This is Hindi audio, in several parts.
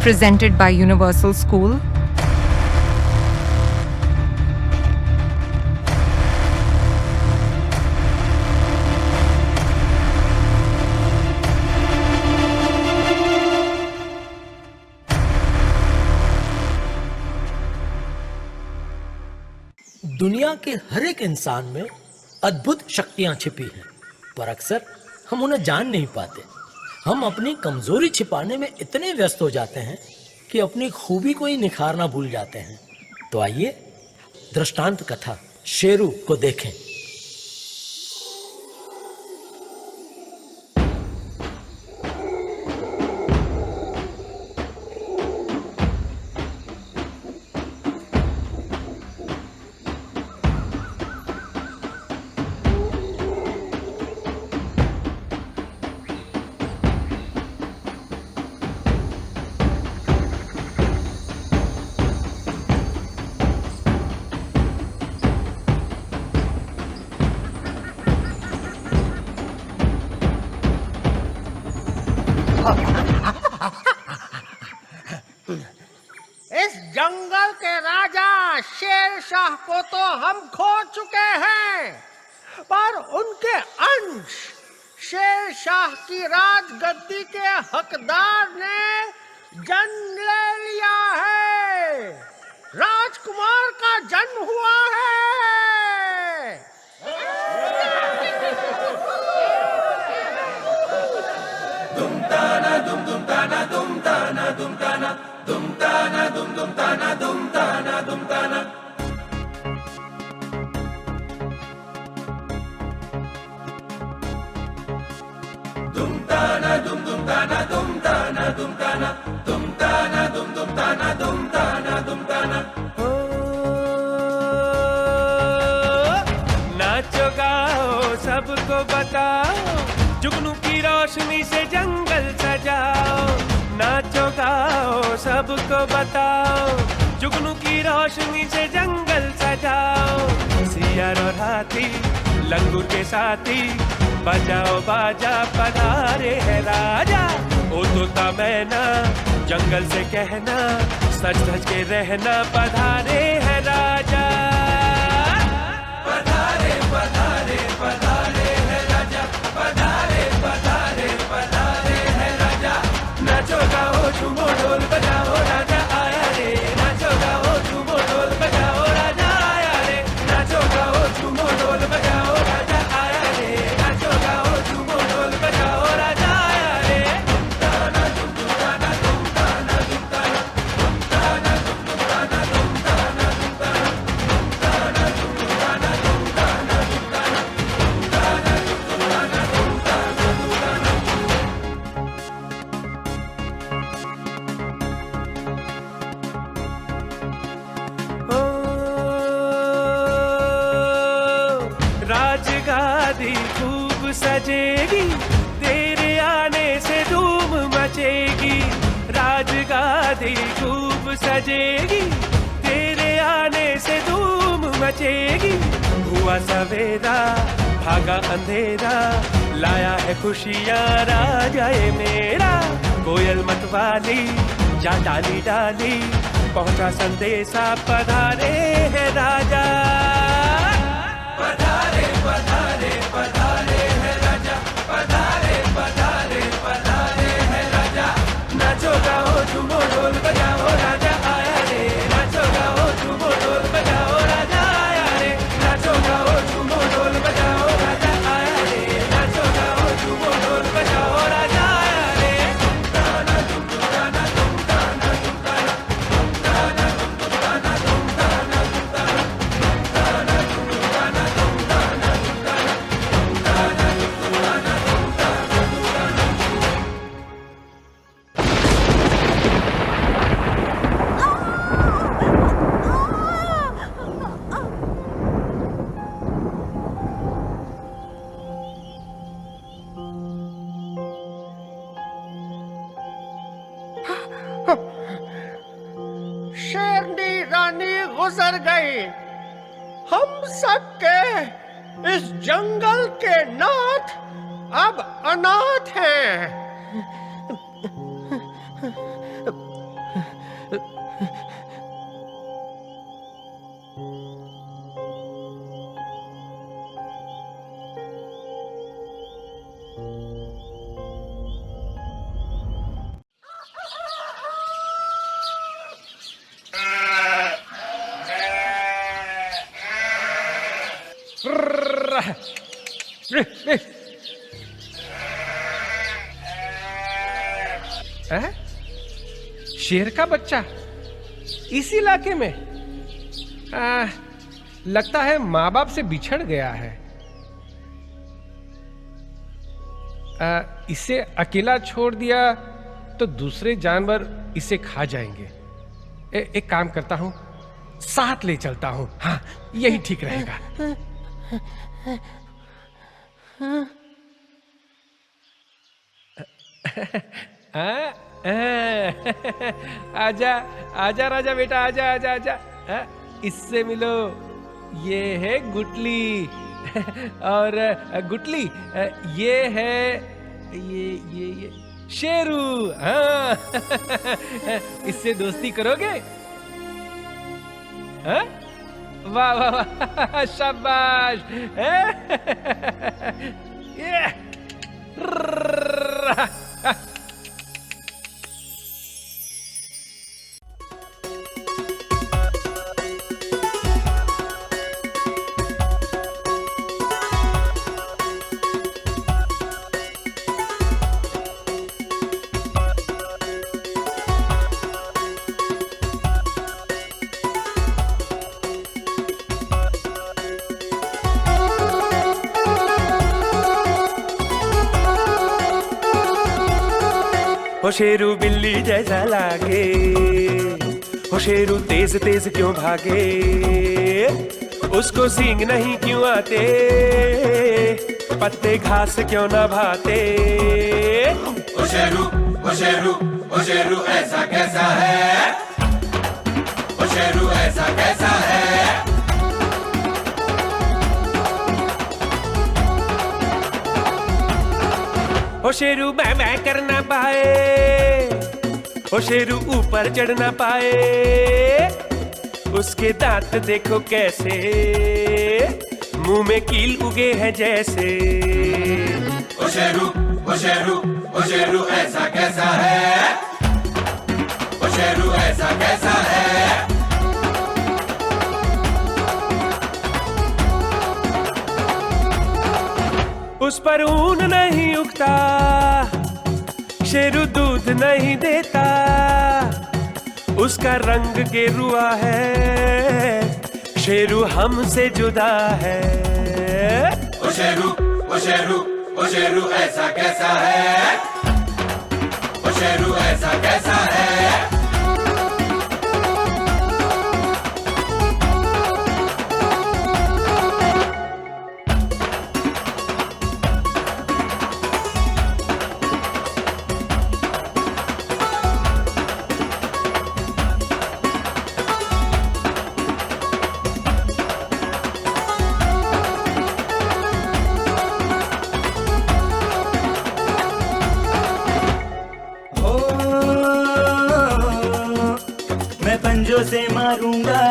presented by Universal School. दुनिया के हर एक इंसान में अद्भुत शक्तियां छिपी हैं, पर अक्सर हम उन्हें जान नहीं पाते। हम अपनी कमजोरी छिपाने में इतने व्यस्त हो जाते हैं कि अपनी खूबी को ही निखारना भूल जाते हैं। तो आइए दृष्टांत कथा शेरू को देखें। इस जंगल के राजा शेर शाह को तो हम खो चुके हैं, पर उनके अंश शेर शाह की राजगद्दी के हकदार ने जन्म ले लिया है। राजकुमार का जन्म हुआ है। दुम ताना दुम दुम ताना दुम ताना दुम ताना दुम ताना दुम दुम ताना दुम ताना दुम ताना। दुम ताना दुम दुम ताना दुम ताना दुम ताना दुम ताना दुम दुम ताना दुम ताना दुम ताना। नाचो गाओ सबको बताओ, जुगनू की रोशनी से जंगल सजाओ। नाचो गाओ सबको बताओ, जुगनू की रोशनी से जंगल सजाओ। सियार और हाथी लंगूर के साथी, बजाओ बाजा पधारे है राजा। ओ तोता मैना जंगल से कहना, सच सच के रहना पधारे है राजा। पधारे पधारे पधारे है राजा, पधारे पधारे पधारे है राजा। नाचो गाओ झूमो ढोल बजाओ, राजा आया रे। नाचो गाओ झूमो ढोल बजाओ, राजा आया रे। नाचो गाओ झूमो ढोल बजाओ, राजा आया रे। नाचो गाओ झूमो ढोल बजाओ, राजा आया रे। ताना दुम दुम ताना दुम ताना दुम ताना दुम ताना दुम दुम ताना दुम ताना दुम ताना ताना दुम दुम ताना दुम ताना दुम ताना ताना दुम दुम ताना दुम ताना दुम ताना। ओ, राजगादी खूब सजेगी, तेरे आने से धूम मचेगी। राजगादी खूब सजेगी, तेरे आने से धूम मचेगी। हुआ सवेरा भागा अंधेरा, लाया है खुशियाँ राजा ये मेरा। कोयल मतवाली जा डाली डाली, पहुंचा संदेशा पधारे है राजा। पधारे पधारे पधारे है राजा, पधारे पधारे पधारे है राजा। नाचो गाओ झूमो ढोल बजाओ, राजा आया रे। नाचो गाओ झूमो ढोल बजाओ, राजा आया रे। नाचो गाओ झूमो ढोल बजाओ, राजा आया रे। नाचो गाओ झूमो ढोल बजाओ, राजा आया रे। ताना दुम दुम ताना दुम ताना दुम ताना दुम ताना दुम दुम ताना दुम ताना दुम ताना ताना दुम दुम ताना दुम ताना दुम ताना ताना दुम दुम ताना दुम ताना दुम ताना। शेरनी रानी गुजर गई। हम सबके इस जंगल के नाथ अब अनाथ हैं। शेर का बच्चा इस इलाके में? लगता है माँ बाप से बिछड़ गया है। इसे अकेला छोड़ दिया तो दूसरे जानवर इसे खा जाएंगे। एक काम करता हूं, साथ ले चलता हूं। हाँ, यही ठीक रहेगा। आजा आजा राजा बेटा, आजा आजा आजा। इससे मिलो, ये है गुटली। और गुटली ये है ये शेरू। हाँ। इससे दोस्ती करोगे? हाँ? वाह वाह वाह, शाबाश। ये हो शेरू बिल्ली जैसा लागे, हो शेरू तेज तेज क्यों भागे, उसको सींग नहीं क्यों आते, पत्ते घास क्यों ना भाते। ओ शेरू ओ शेरू ओ शेरू ऐसा कैसा है, ओ शेरू ऐसा कैसा है। ओ शेरू मैं कर ना पाए, ओ शेरू ऊपर चढ़ ना पाए, उसके दांत देखो कैसे, मुंह में कील उगे हैं जैसे। ओ शेरू ओ शेरू ओ शेरू ऐसा कैसा है, ओ शेरू ऐसा कैसा है। उस पर ऊन नहीं उगता, शेरू दूध नहीं देता, उसका रंग गेरुआ है, शेरू हमसे जुदा है। ओ शेरू ओ शेरू ओ शेरू ऐसा कैसा है, ओ शेरू ऐसा कैसा है। पंजों से मारूंगा,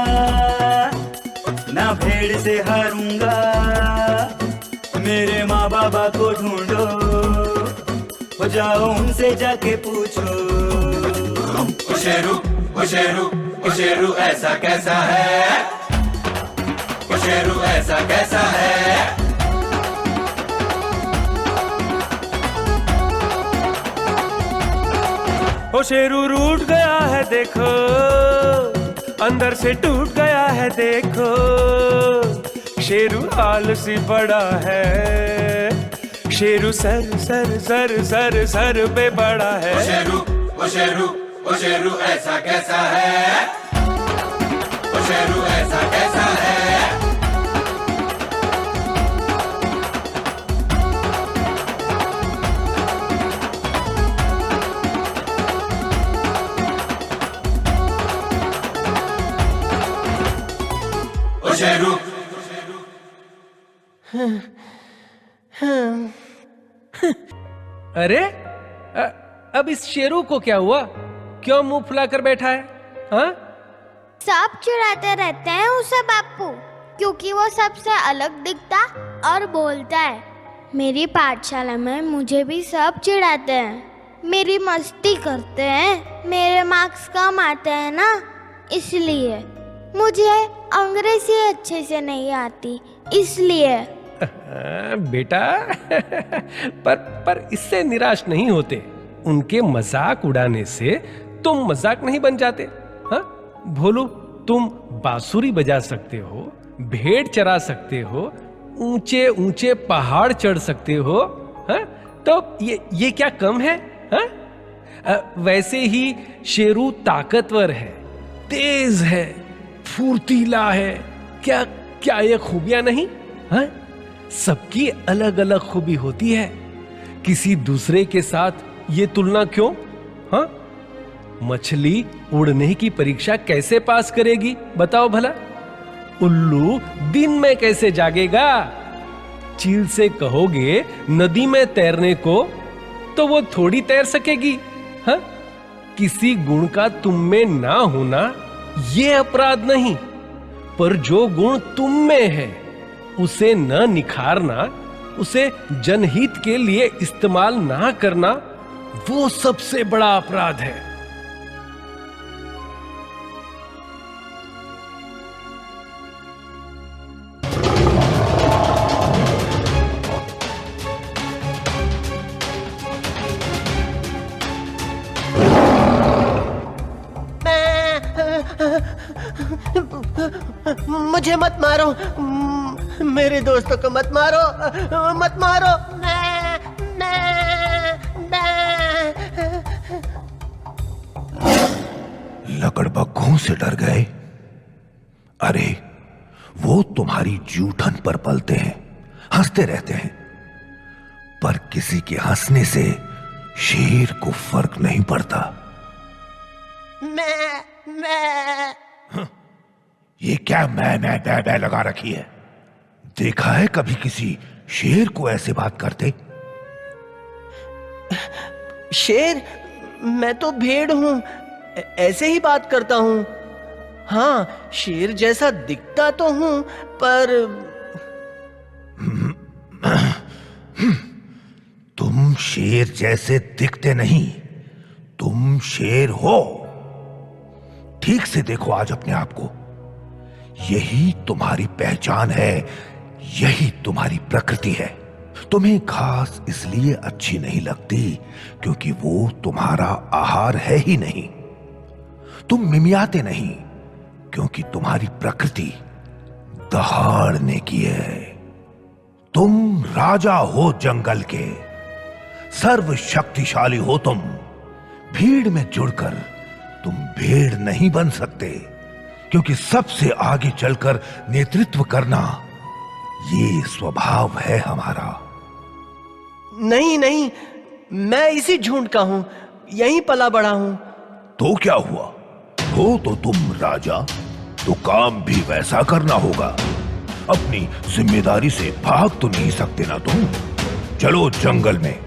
ना भेड़ से हारूंगा, मेरे माँ बाबा को ढूंढो, हो जाओ उनसे जाके पूछो। ओ शेरू ओ शेरू ओ शेरू ऐसा कैसा है, ओ शेरू ऐसा कैसा है। ओ शेरू रूठ गया है देखो, अंदर से टूट गया है देखो, शेरू आलसी बड़ा है, Sheru sir sir sir sir sir पे बड़ा है। ओ शेरू ओ शेरू ओ शेरू ऐसा कैसा है, ओ शेरू ऐसा कैसा है। ओ शेरू अरे अब इस शेरू को क्या हुआ? क्यों मुंह फुलाकर बैठा है? हाँ? सब चिढ़ाते रहते हैं उसे बापू, क्योंकि वो सबसे अलग दिखता और बोलता है। मेरी पाठशाला में मुझे भी सब चिढ़ाते हैं, मेरी मस्ती करते हैं, मेरे मार्क्स कम आते हैं ना, इसलिए। मुझे अंग्रेजी अच्छे से नहीं आती, इसलिए। बेटा पर इससे निराश नहीं होते। उनके मजाक उड़ाने से तुम मजाक नहीं बन जाते। हाँ भोलू, तुम बांसुरी बजा सकते हो, भेड़ चरा सकते हो, ऊंचे ऊंचे पहाड़ चढ़ सकते हो। हाँ तो ये क्या कम है? हाँ वैसे ही शेरू ताकतवर है, तेज है, फुर्तीला है। क्या क्या ये खूबियां नहीं? हाँ सबकी अलग अलग खूबी होती है, किसी दूसरे के साथ ये तुलना क्यों? हाँ मछली उड़ने की परीक्षा कैसे पास करेगी बताओ भला? उल्लू दिन में कैसे जागेगा? चील से कहोगे नदी में तैरने को तो वो थोड़ी तैर सकेगी। हाँ किसी गुण का तुम में ना होना ये अपराध नहीं, पर जो गुण तुम में है उसे न निखारना, उसे जनहित के लिए इस्तेमाल ना करना, वो सबसे बड़ा अपराध है। मुझे मत मारो, मेरे दोस्तों को मत मारो, मत मारो। लकड़बग्घों से डर गए? अरे वो तुम्हारी जूठन पर पलते हैं, हंसते रहते हैं, पर किसी के हंसने से शेर को फर्क नहीं पड़ता। ये क्या मैं लगा रखी है? देखा है कभी किसी शेर को ऐसे बात करते? शेर? मैं तो भेड़ हूं, ऐसे ही बात करता हूं। हाँ शेर जैसा दिखता तो हूं, पर तुम शेर जैसे दिखते नहीं, तुम शेर हो। ठीक से देखो आज अपने आप को, यही तुम्हारी पहचान है, यही तुम्हारी प्रकृति है। तुम्हें घास इसलिए अच्छी नहीं लगती क्योंकि वो तुम्हारा आहार है ही नहीं। तुम मिमियाते नहीं क्योंकि तुम्हारी प्रकृति दहाड़ने की है। तुम राजा हो जंगल के, सर्वशक्तिशाली हो तुम। भीड़ में जुड़कर तुम भेड़ नहीं बन सकते क्योंकि सबसे आगे चलकर नेतृत्व करना ये स्वभाव है हमारा। नहीं नहीं, मैं इसी झुंड का हूं, यहीं पला बड़ा हूं। तो क्या हुआ? हो तो तुम राजा, तो काम भी वैसा करना होगा। अपनी जिम्मेदारी से भाग तो नहीं सकते ना तुम। चलो जंगल में,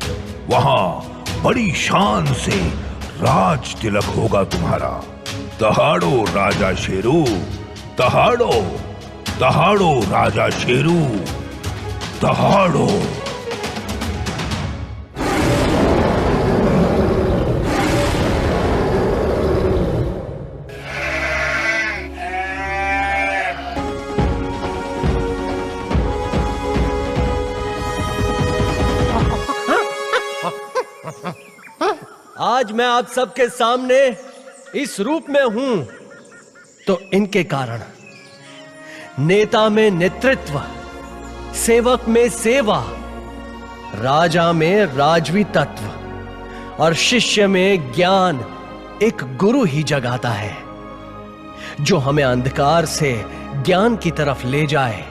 वहां बड़ी शान से राज तिलक होगा तुम्हारा। दहाड़ो राजा शेरू, दहाड़ो, दहाड़ो राजा शेरू, दहाड़ो। आज मैं आप सबके सामने इस रूप में हूं तो इनके कारण। नेता में नेतृत्व, सेवक में सेवा, राजा में राजवी तत्व और शिष्य में ज्ञान एक गुरु ही जगाता है, जो हमें अंधकार से ज्ञान की तरफ ले जाए,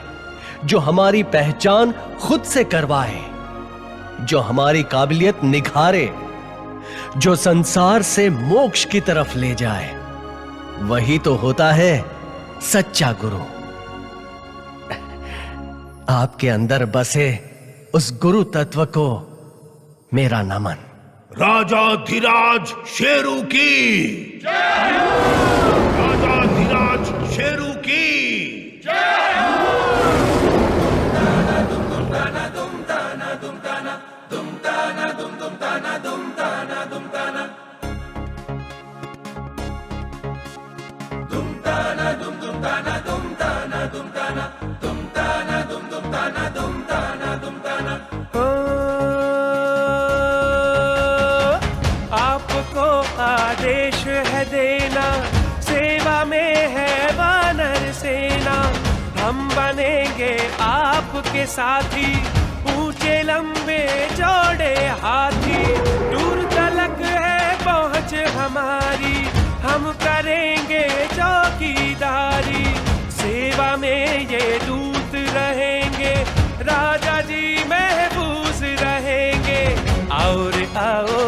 जो हमारी पहचान खुद से करवाए, जो हमारी काबिलियत निखारे, जो संसार से मोक्ष की तरफ ले जाए। वही तो होता है सच्चा गुरु। आपके अंदर बसे उस गुरु तत्व को मेरा नमन। राजा धीराज शेरू की जय हो! राजा धीराज शेरू की जय dum आदेश है देना, सेवा में है वानर सेना। हम बनेंगे आपके साथी, ऊंचे लंबे चौड़े हाथी। दूर तलक है पहुंच हमारी, हम करेंगे चौकीदारी। सेवा में ये दूत रहेंगे, राजा जी महफूज रहेंगे। और आओ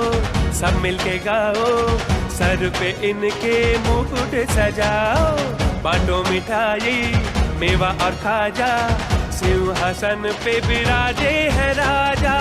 सब मिलके गाओ, सर पे इनके मुकुट सजाओ। बाटो मिठाई मेवा और खाजा, सिंहासन पे विराजे है राजा।